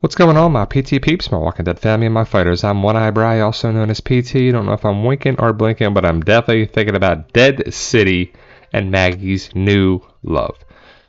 What's going on, my PT peeps, my Walking Dead family, and my fighters? I'm One Eyebrow, also known as PT. Don't know if I'm winking or blinking, but I'm definitely thinking about Dead City and Maggie's new love.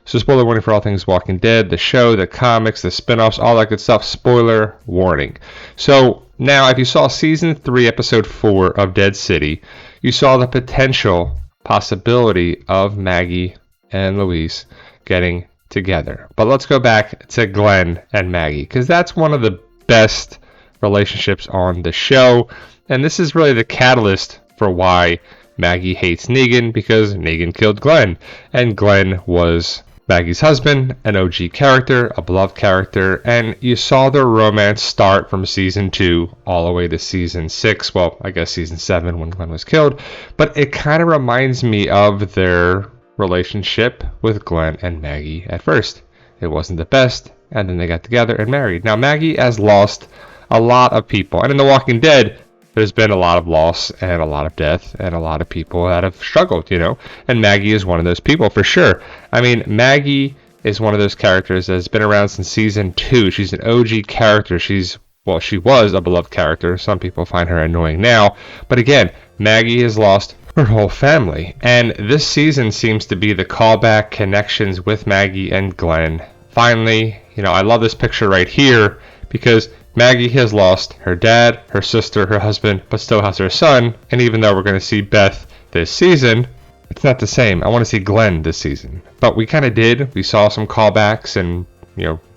So spoiler warning for all things Walking Dead, the show, the comics, the spin-offs, all that good stuff. Spoiler warning. So now, if you saw Season 3, Episode 4 of Dead City, you saw the potential possibility of Maggie and Louise getting together. But let's go back to Glenn and Maggie, because that's one of the best relationships on the show, and this is really the catalyst for why Maggie hates Negan, because Negan killed Glenn, and Glenn was Maggie's husband, an OG character, a beloved character, and you saw their romance start from Season 2 all the way to Season 6, well, I guess Season 7 when Glenn was killed, but it kind of reminds me of their relationship with Glenn and Maggie at first. It wasn't the best, and then they got together and married. Now, Maggie has lost a lot of people, and in The Walking Dead, there's been a lot of loss and a lot of death and a lot of people that have struggled, and Maggie is one of those people for sure. I mean, Maggie is one of those characters that's been around since Season 2. She's an OG character. She was a beloved character. Some people find her annoying now, but again, Maggie has lost her whole family, and this season seems to be the callback connections with Maggie and Glenn. Finally, I love this picture right here because Maggie has lost her dad, her sister, her husband, but still has her son, and even though we're going to see Beth this season, it's not the same. I want to see Glenn this season, but we kind of did. We saw some callbacks and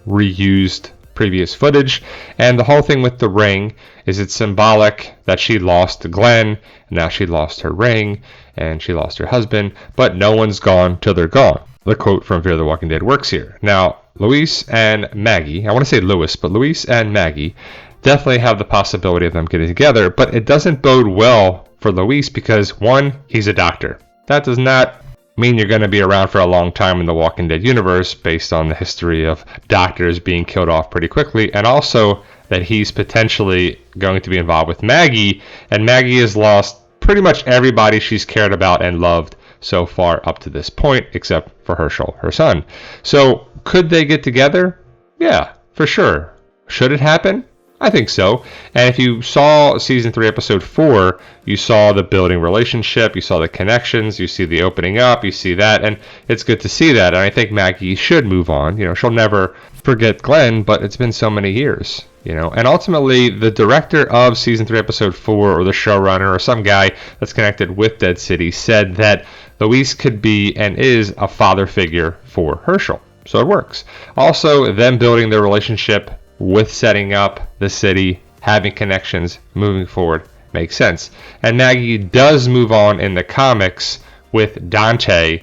reused previous footage, and the whole thing with the ring is it's symbolic that she lost Glenn, and now she lost her ring, and she lost her husband, but no one's gone till they're gone. The quote from Fear the Walking Dead works here. Now, Louise and Maggie, I want to say Louis, but Louise and Maggie definitely have the possibility of them getting together, but it doesn't bode well for Louis because, one, he's a doctor. That does not mean you're going to be around for a long time in the Walking Dead universe based on the history of doctors being killed off pretty quickly, and also that he's potentially going to be involved with Maggie, and Maggie has lost pretty much everybody she's cared about and loved so far up to this point, except for Herschel, her son. So could they get together? Yeah, for sure. Should it happen? I think so. And if you saw Season 3, Episode 4, you saw the building relationship, you saw the connections, you see the opening up, you see that, and it's good to see that. And I think Maggie should move on. She'll never forget Glenn, but it's been so many years, And ultimately, the director of Season 3, Episode 4, or the showrunner, or some guy that's connected with Dead City, said that Louise could be and is a father figure for Herschel. So it works. Also, them building their relationship with setting up the city, having connections, moving forward, makes sense. And Maggie does move on in the comics with Dante.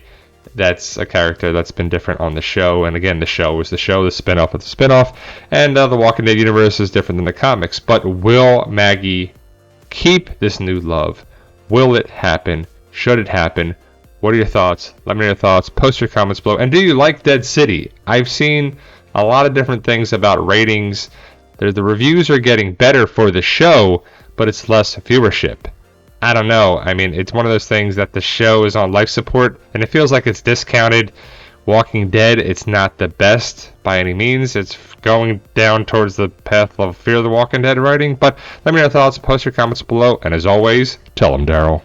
That's a character that's been different on the show. And again, the show is the show, the spinoff is the spinoff. And the Walking Dead universe is different than the comics. But will Maggie keep this new love? Will it happen? Should it happen? What are your thoughts? Let me know your thoughts. Post your comments below. And do you like Dead City? I've seen a lot of different things about ratings. The reviews are getting better for the show, but it's less viewership. I don't know. I mean, it's one of those things that the show is on life support, and it feels like it's discounted. Walking Dead, it's not the best by any means. It's going down towards the path of Fear the Walking Dead writing, but let me know your thoughts. Post your comments below, and as always, tell them Daryl.